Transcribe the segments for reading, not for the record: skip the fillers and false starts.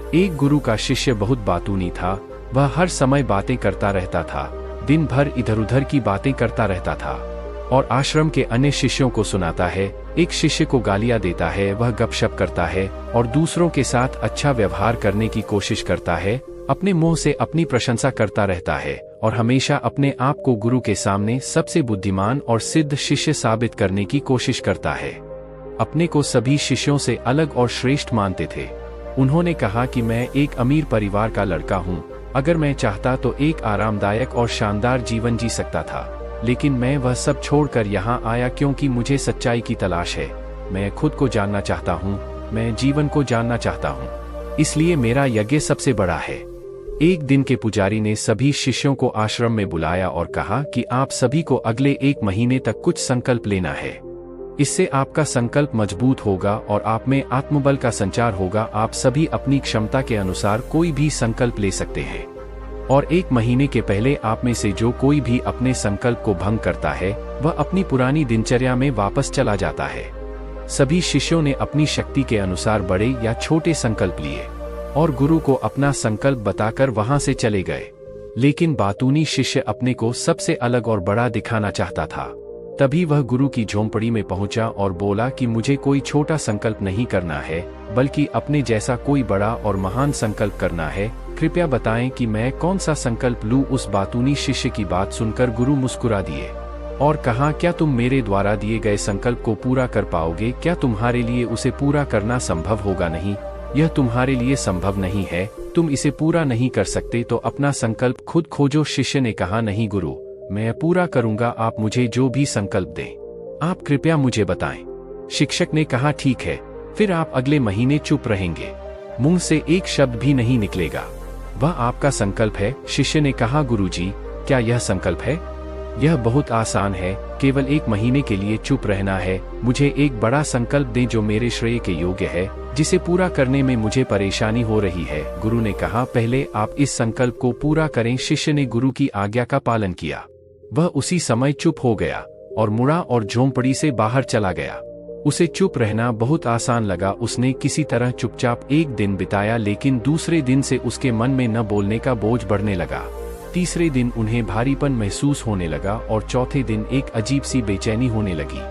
एक गुरु का शिष्य बहुत बातूनी था। वह हर समय बातें करता रहता था, दिन भर इधर उधर की बातें करता रहता था और आश्रम के अन्य शिष्यों को सुनाता है। एक शिष्य को गालियां देता है, वह गपशप करता है और दूसरों के साथ अच्छा व्यवहार करने की कोशिश करता है। अपने मुंह से अपनी प्रशंसा करता रहता है और हमेशा अपने आप को गुरु के सामने सबसे बुद्धिमान और सिद्ध शिष्य साबित करने की कोशिश करता है। अपने को सभी शिष्यों से अलग और श्रेष्ठ मानते थे। उन्होंने कहा कि मैं एक अमीर परिवार का लड़का हूँ। अगर मैं चाहता तो एक आरामदायक और शानदार जीवन जी सकता था, लेकिन मैं वह सब छोड़कर यहाँ आया क्योंकि मुझे सच्चाई की तलाश है। मैं खुद को जानना चाहता हूँ, मैं जीवन को जानना चाहता हूँ, इसलिए मेरा यज्ञ सबसे बड़ा है। एक दिन के पुजारी ने सभी शिष्यों को आश्रम में बुलाया और कहा कि आप सभी को अगले 1 महीने तक कुछ संकल्प लेना है। इससे आपका संकल्प मजबूत होगा और आप में आत्मबल का संचार होगा। आप सभी अपनी क्षमता के अनुसार कोई भी संकल्प ले सकते हैं और 1 महीने के पहले आप में से जो कोई भी अपने संकल्प को भंग करता है वह अपनी पुरानी दिनचर्या में वापस चला जाता है। सभी शिष्यों ने अपनी शक्ति के अनुसार बड़े या छोटे संकल्प लिए और गुरु को अपना संकल्प बताकर वहां से चले गए। लेकिन बातूनी शिष्य अपने को सबसे अलग और बड़ा दिखाना चाहता था। तभी वह गुरु की झोंपड़ी में पहुंचा और बोला कि मुझे कोई छोटा संकल्प नहीं करना है, बल्कि अपने जैसा कोई बड़ा और महान संकल्प करना है। कृपया बताएं कि मैं कौन सा संकल्प लूं। उस बातूनी शिष्य की बात सुनकर गुरु मुस्कुरा दिए और कहा, क्या तुम मेरे द्वारा दिए गए संकल्प को पूरा कर पाओगे? क्या तुम्हारे लिए उसे पूरा करना संभव होगा? नहीं, यह तुम्हारे लिए संभव नहीं है। तुम इसे पूरा नहीं कर सकते तो अपना संकल्प खुद खोजो। शिष्य ने कहा, नहीं गुरु, मैं पूरा करूंगा। आप मुझे जो भी संकल्प दें, आप कृपया मुझे बताएं। शिक्षक ने कहा, ठीक है, फिर आप अगले महीने चुप रहेंगे, मुंह से एक शब्द भी नहीं निकलेगा। वह आपका संकल्प है? शिष्य ने कहा, गुरुजी, क्या यह संकल्प है? यह बहुत आसान है, केवल 1 महीने के लिए चुप रहना है। मुझे एक बड़ा संकल्प दें जो मेरे श्रेय के योग्य है, जिसे पूरा करने में मुझे परेशानी हो रही है। गुरु ने कहा, पहले आप इस संकल्प को पूरा करें। शिष्य ने गुरु की आज्ञा का पालन किया। वह उसी समय चुप हो गया और मुड़ा और झोंपड़ी से बाहर चला गया। उसे चुप रहना बहुत आसान लगा। उसने किसी तरह चुपचाप 1 दिन बिताया, लेकिन दूसरे दिन से उसके मन में न बोलने का बोझ बढ़ने लगा। तीसरे दिन उन्हें भारीपन महसूस होने लगा और चौथे दिन एक अजीब सी बेचैनी होने लगी,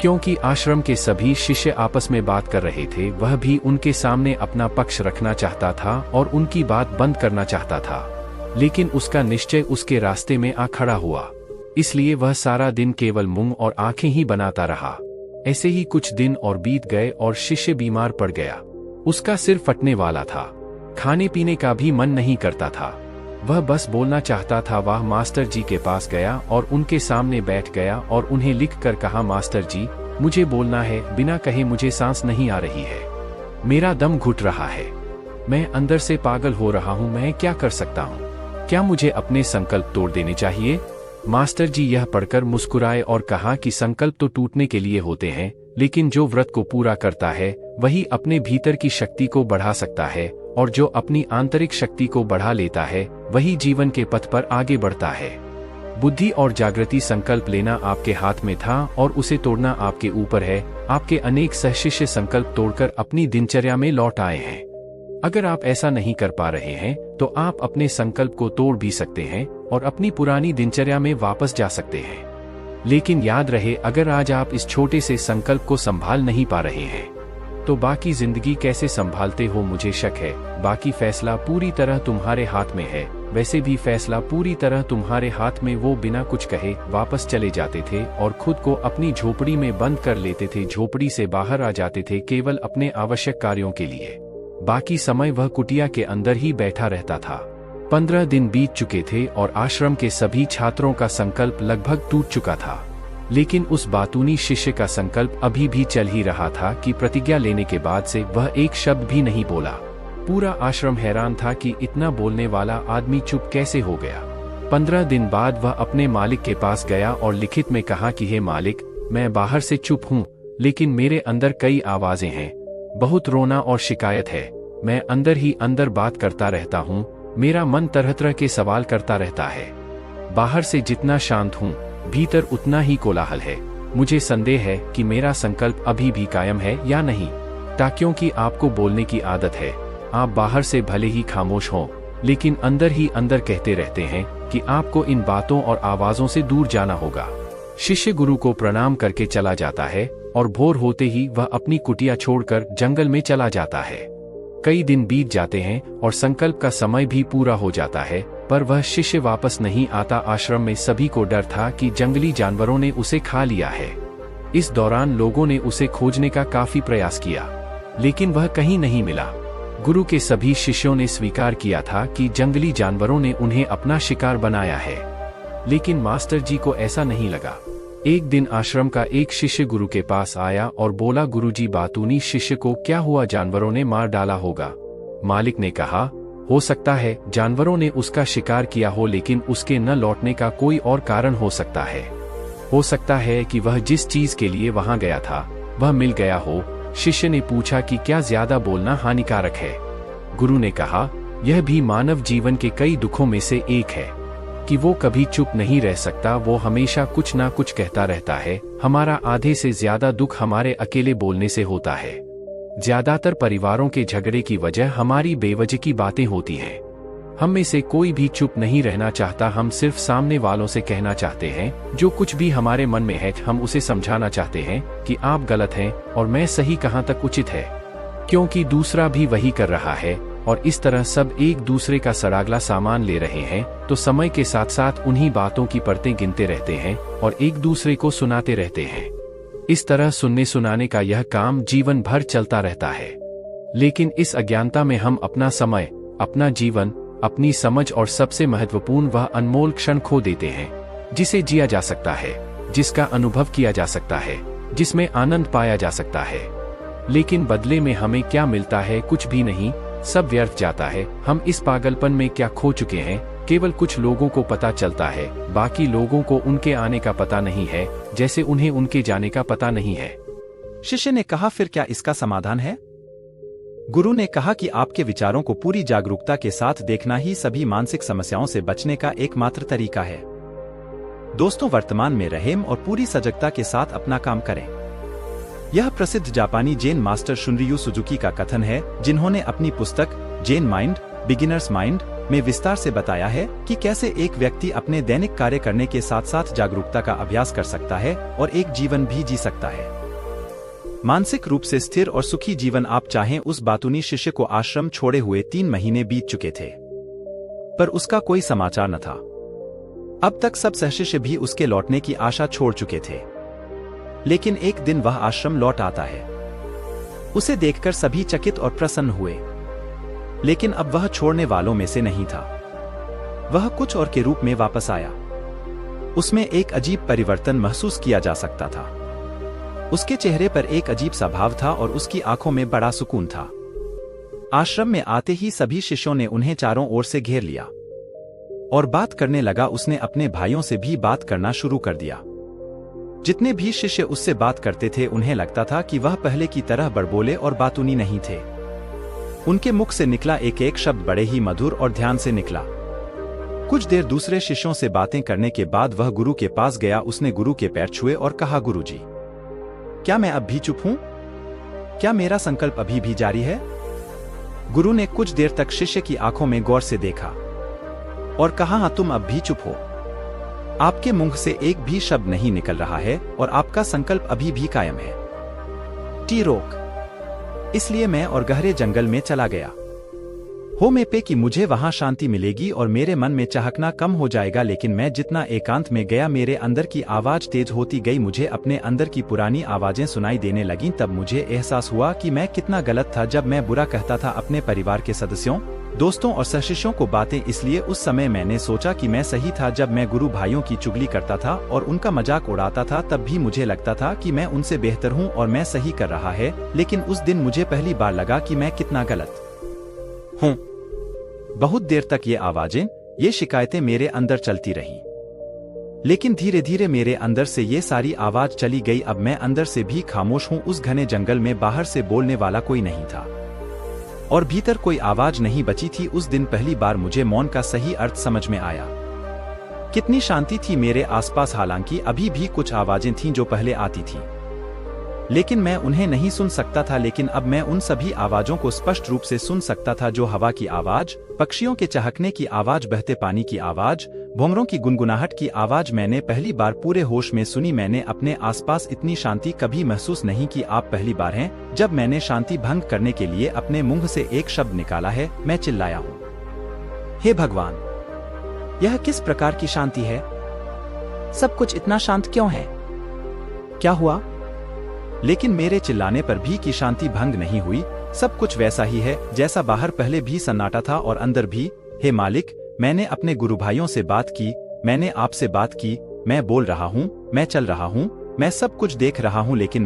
क्योंकि आश्रम के सभी शिष्य आपस में बात कर रहे थे। वह भी उनके सामने अपना पक्ष रखना चाहता था और उनकी बात बंद करना चाहता था, लेकिन उसका निश्चय उसके रास्ते में आ खड़ा हुआ। इसलिए वह सारा दिन केवल मुंह और आंखें ही बनाता रहा। ऐसे ही कुछ दिन और बीत गए और शिष्य बीमार पड़ गया। उसका सिर फटने वाला था, खाने पीने का भी मन नहीं करता था। वह बस बोलना चाहता था। वह मास्टर जी के पास गया और उनके सामने बैठ गया और उन्हें लिख कर कहा, मास्टर जी, मुझे बोलना है, बिना कहे मुझे सांस नहीं आ रही है, मेरा दम घुट रहा है, मैं अंदर से पागल हो रहा हूँ, मैं क्या कर सकता हूँ? क्या मुझे अपने संकल्प तोड़ देने चाहिए? मास्टर जी यह पढ़कर मुस्कुराए और कहा कि संकल्प तो टूटने के लिए होते हैं, लेकिन जो व्रत को पूरा करता है वही अपने भीतर की शक्ति को बढ़ा सकता है, और जो अपनी आंतरिक शक्ति को बढ़ा लेता है वही जीवन के पथ पर आगे बढ़ता है। बुद्धि और जागृति संकल्प लेना आपके हाथ में था और उसे तोड़ना आपके ऊपर है। आपके अनेक सहशिष्य संकल्प तोड़कर अपनी दिनचर्या में लौट आए हैं। अगर आप ऐसा नहीं कर पा रहे हैं तो आप अपने संकल्प को तोड़ भी सकते हैं और अपनी पुरानी दिनचर्या में वापस जा सकते हैं। लेकिन याद रहे, अगर आज आप इस छोटे से संकल्प को संभाल नहीं पा रहे हैं तो बाकी जिंदगी कैसे संभालते हो? मुझे शक है बाकी फैसला पूरी तरह तुम्हारे हाथ में है। वैसे भी फैसला पूरी तरह तुम्हारे हाथ में। वो बिना कुछ कहे वापस चले जाते थे और खुद को अपनी झोपड़ी में बंद कर लेते थे। झोपड़ी से बाहर आ जाते थे केवल अपने आवश्यक कार्यों के लिए। बाकी समय वह कुटिया के अंदर ही बैठा रहता था। 15 दिन बीत चुके थे और आश्रम के सभी छात्रों का संकल्प लगभग टूट चुका था, लेकिन उस बातूनी शिष्य का संकल्प अभी भी चल ही रहा था कि प्रतिज्ञा लेने के बाद से वह एक शब्द भी नहीं बोला। पूरा आश्रम हैरान था कि इतना बोलने वाला आदमी चुप कैसे हो गया। 15 दिन बाद वह अपने मालिक के पास गया और लिखित में कहा कि हे मालिक, मैं बाहर से चुप हूँ, लेकिन मेरे अंदर कई आवाजें हैं, बहुत रोना और शिकायत है। मैं अंदर ही अंदर बात करता रहता हूँ, मेरा मन तरह तरह के सवाल करता रहता है। बाहर से जितना शांत हूँ, भीतर उतना ही कोलाहल है। मुझे संदेह है कि मेरा संकल्प अभी भी कायम है या नहीं। क्योंकि आपको बोलने की आदत है, आप बाहर से भले ही खामोश हों, लेकिन अंदर ही अंदर कहते रहते हैं कि आपको इन बातों और आवाजों से दूर जाना होगा। शिष्य गुरु को प्रणाम करके चला जाता है और भोर होते ही वह अपनी कुटिया छोड़कर जंगल में चला जाता है। कई दिन बीत जाते हैं और संकल्प का समय भी पूरा हो जाता है, पर वह शिष्य वापस नहीं आता। आश्रम में सभी को डर था कि जंगली जानवरों ने उसे खा लिया है। इस दौरान लोगों ने उसे खोजने का काफी प्रयास किया, लेकिन वह कहीं नहीं मिला। गुरु के सभी शिष्यों ने स्वीकार किया था कि जंगली जानवरों ने उन्हें अपना शिकार बनाया है, लेकिन मास्टर जी को ऐसा नहीं लगा। एक दिन आश्रम का एक शिष्य गुरु के पास आया और बोला, गुरुजी, बातूनी शिष्य को क्या हुआ? जानवरों ने मार डाला होगा। मालिक ने कहा, हो सकता है जानवरों ने उसका शिकार किया हो, लेकिन उसके न लौटने का कोई और कारण हो सकता है। हो सकता है कि वह जिस चीज के लिए वहां गया था वह मिल गया हो। शिष्य ने पूछा कि क्या ज्यादा बोलना हानिकारक है? गुरु ने कहा, यह भी मानव जीवन के कई दुखों में से एक है कि वो कभी चुप नहीं रह सकता, वो हमेशा कुछ ना कुछ कहता रहता है। हमारा आधे से ज्यादा दुख हमारे अकेले बोलने से होता है। ज्यादातर परिवारों के झगड़े की वजह हमारी बेवजह की बातें होती हैं। हम में से कोई भी चुप नहीं रहना चाहता, हम सिर्फ सामने वालों से कहना चाहते हैं जो कुछ भी हमारे मन में है। हम उसे समझाना चाहते हैं कि आप गलत हैं और मैं सही कहाँ तक उचित है, क्योंकि दूसरा भी वही कर रहा है और इस तरह सब एक दूसरे का सड़ागला सामान ले रहे हैं। तो समय के साथ साथ उन्हीं बातों की परतें गिनते रहते हैं और एक दूसरे को सुनाते रहते हैं। इस तरह सुनने सुनाने का यह काम जीवन भर चलता रहता है। लेकिन इस अज्ञानता में हम अपना समय, अपना जीवन, अपनी समझ और सबसे महत्वपूर्ण वह अनमोल क्षण खो देते हैं जिसे जिया जा सकता है, जिसका अनुभव किया जा सकता है, जिसमें आनंद पाया जा सकता है। लेकिन बदले में हमें क्या मिलता है? कुछ भी नहीं, सब व्यर्थ जाता है। हम इस पागलपन में क्या खो चुके हैं? केवल कुछ लोगों को पता चलता है, बाकी लोगों को उनके आने का पता नहीं है, जैसे उन्हें उनके जाने का पता नहीं है। शिष्य ने कहा, फिर क्या इसका समाधान है? गुरु ने कहा कि आपके विचारों को पूरी जागरूकता के साथ देखना ही सभी मानसिक समस्याओं से बचने का एकमात्र तरीका है। दोस्तों, वर्तमान में रहें और पूरी सजगता के साथ अपना काम करें। यह प्रसिद्ध जापानी जैन मास्टर शुनरियू सुजुकी का कथन है, जिन्होंने अपनी पुस्तक जैन माइंड, बिगिनर्स माइंड में विस्तार से बताया है कि कैसे एक व्यक्ति अपने दैनिक कार्य करने के साथ साथ जागरूकता का अभ्यास कर सकता है और एक जीवन भी जी सकता है। मानसिक रूप से स्थिर और सुखी जीवन आप चाहें। उस बातूनी शिष्य को आश्रम छोड़े हुए 3 महीने बीत चुके थे, पर उसका कोई समाचार न था। अब तक सब सहशिष्य भी उसके लौटने की आशा छोड़ चुके थे, लेकिन एक दिन वह आश्रम लौट आता है। उसे देखकर सभी चकित और प्रसन्न हुए, लेकिन अब वह छोड़ने वालों में से नहीं था। वह कुछ और के रूप में वापस आया। उसमें एक अजीब परिवर्तन महसूस किया जा सकता था। उसके चेहरे पर एक अजीब सा भाव था और उसकी आंखों में बड़ा सुकून था। आश्रम में आते ही सभी शिष्यों ने उन्हें चारों ओर से घेर लिया और बात करने लगा। उसने अपने भाइयों से भी बात करना शुरू कर दिया। जितने भी शिष्य उससे बात करते थे, उन्हें लगता था कि वह पहले की तरह बड़बोले और बातूनी नहीं थे। उनके मुख से निकला एक एक शब्द बड़े ही मधुर और ध्यान से निकला। कुछ देर दूसरे शिष्यों से बातें करने के बाद वह गुरु के पास गया। उसने गुरु के पैर छुए और कहा, गुरुजी, क्या मैं अब भी चुप हूं? क्या मेरा संकल्प अभी भी जारी है? गुरु ने कुछ देर तक शिष्य की आंखों में गौर से देखा और कहा, हाँ, तुम अब भी चुप हो। आपके मुंह से एक भी शब्द नहीं निकल रहा है और आपका संकल्प अभी भी कायम है। रोक। इसलिए मैं और गहरे जंगल में चला गया। हो में पे कि मुझे वहां शांति मिलेगी और मेरे मन में चहकना कम हो जाएगा। लेकिन मैं जितना एकांत में गया, मेरे अंदर की आवाज तेज होती गई। मुझे अपने अंदर की पुरानी आवाजें सुनाई देने लगीं। तब मुझे एहसास हुआ कि मैं कितना गलत था जब मैं बुरा कहता था अपने परिवार के सदस्यों, दोस्तों और सहशिष्यों को बातें। इसलिए उस समय मैंने सोचा कि मैं सही था। जब मैं गुरु भाइयों की चुगली करता था और उनका मजाक उड़ाता था, तब भी मुझे लगता था कि मैं उनसे बेहतर हूँ और मैं सही कर रहा है। लेकिन उस दिन मुझे पहली बार लगा कि मैं कितना गलत हूँ। बहुत देर तक ये आवाजें, ये शिकायतें मेरे अंदर चलती रहीं, लेकिन धीरे धीरे मेरे अंदर से ये सारी आवाज चली गई। अब मैं अंदर से भी खामोश हूँ। उस घने जंगल में बाहर से बोलने वाला कोई नहीं था और भीतर कोई आवाज नहीं बची थी। उस दिन पहली बार मुझे मौन का सही अर्थ समझ में आया। कितनी शांति थी मेरे आसपास। हालांकि अभी भी कुछ आवाजें थीं जो पहले आती थीं, लेकिन मैं उन्हें नहीं सुन सकता था। लेकिन अब मैं उन सभी आवाजों को स्पष्ट रूप से सुन सकता था, जो हवा की आवाज, पक्षियों के चहकने की आवाज, बहते पानी की आवाज, भौंगरों की गुनगुनाहट की आवाज मैंने पहली बार पूरे होश में सुनी। मैंने अपने आसपास इतनी शांति कभी महसूस नहीं की। आप पहली बार हैं जब मैंने शांति भंग करने के लिए अपने मुंह से एक शब्द निकाला है। मैं चिल्लाया हूँ, हे भगवान, यह किस प्रकार की शांति है? सब कुछ इतना शांत क्यों है? क्या हुआ? लेकिन मेरे चिल्लाने पर भी की शांति भंग नहीं हुई। सब कुछ वैसा ही है जैसा बाहर पहले भी सन्नाटा था और अंदर भी। हे मालिक, मैंने अपने गुरु भाइयों से बात की, मैंने आपसे बात की, मैं बोल रहा हूँ, मैं चल रहा हूँ, मैं सब कुछ देख रहा हूँ, लेकिन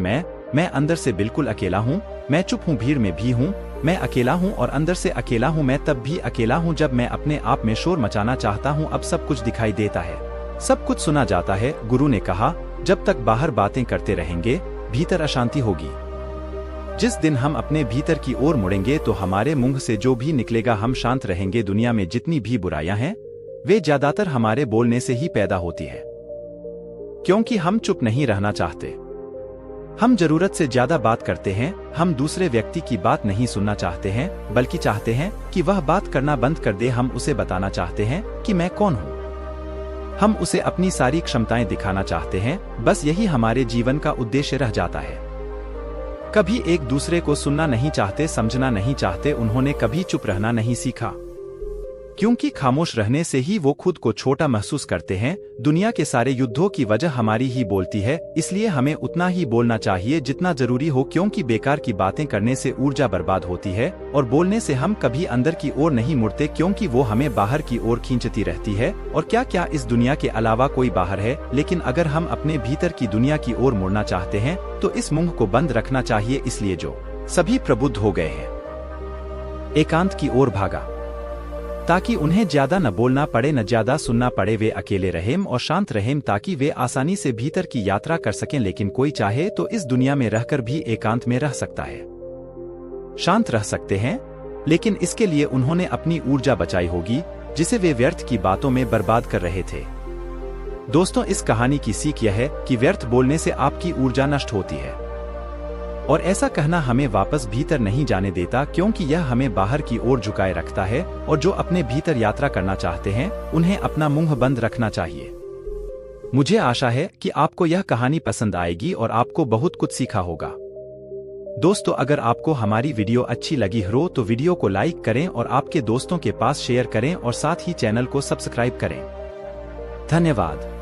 मैं अंदर से बिल्कुल अकेला हूँ। मैं चुप हूँ, भीड़ में भी हूँ, मैं अकेला हूँ और अंदर से अकेला हूँ। मैं तब भी अकेला हूँ जब मैं अपने आप में शोर मचाना चाहता हूँ। अब सब कुछ दिखाई देता है, सब कुछ सुना जाता है। गुरु ने कहा, जब तक बाहर बातें करते रहेंगे भीतर अशांति होगी। जिस दिन हम अपने भीतर की ओर मुड़ेंगे तो हमारे मुंह से जो भी निकलेगा हम शांत रहेंगे। दुनिया में जितनी भी बुराइयां हैं वे ज्यादातर हमारे बोलने से ही पैदा होती है, क्योंकि हम चुप नहीं रहना चाहते। हम जरूरत से ज्यादा बात करते हैं। हम दूसरे व्यक्ति की बात नहीं सुनना चाहते हैं, बल्कि चाहते हैं कि वह बात करना बंद कर दे। हम उसे बताना चाहते हैं कि मैं कौन हूँ। हम उसे अपनी सारी क्षमताएं दिखाना चाहते हैं। बस यही हमारे जीवन का उद्देश्य रह जाता है। कभी एक दूसरे को सुनना नहीं चाहते, समझना नहीं चाहते। उन्होंने कभी चुप रहना नहीं सीखा, क्योंकि खामोश रहने से ही वो खुद को छोटा महसूस करते हैं। दुनिया के सारे युद्धों की वजह हमारी ही बोलती है, इसलिए हमें उतना ही बोलना चाहिए जितना जरूरी हो, क्योंकि बेकार की बातें करने से ऊर्जा बर्बाद होती है और बोलने से हम कभी अंदर की ओर नहीं मुड़ते, क्योंकि वो हमें बाहर की ओर खींचती रहती है। और क्या इस दुनिया के अलावा कोई बाहर है? लेकिन अगर हम अपने भीतर की दुनिया की ओर मुड़ना चाहते हैं तो इस मुंह को बंद रखना चाहिए। इसलिए जो सभी प्रबुद्ध हो गए हैं एकांत की ओर भागा, ताकि उन्हें ज्यादा न बोलना पड़े, न ज्यादा सुनना पड़े। वे अकेले रहें और शांत रहें ताकि वे आसानी से भीतर की यात्रा कर सकें। लेकिन कोई चाहे तो इस दुनिया में रहकर भी एकांत में रह सकता है, शांत रह सकते हैं, लेकिन इसके लिए उन्होंने अपनी ऊर्जा बचाई होगी जिसे वे व्यर्थ की बातों में बर्बाद कर रहे थे। दोस्तों, इस कहानी की सीख यह है कि व्यर्थ बोलने से आपकी ऊर्जा नष्ट होती है और ऐसा कहना हमें वापस भीतर नहीं जाने देता, क्योंकि यह हमें बाहर की ओर झुकाए रखता है। और जो अपने भीतर यात्रा करना चाहते हैं उन्हें अपना मुंह बंद रखना चाहिए। मुझे आशा है कि आपको यह कहानी पसंद आएगी और आपको बहुत कुछ सीखा होगा। दोस्तों, अगर आपको हमारी वीडियो अच्छी लगी हो तो वीडियो को लाइक करें और आपके दोस्तों के पास शेयर करें और साथ ही चैनल को सब्सक्राइब करें। धन्यवाद।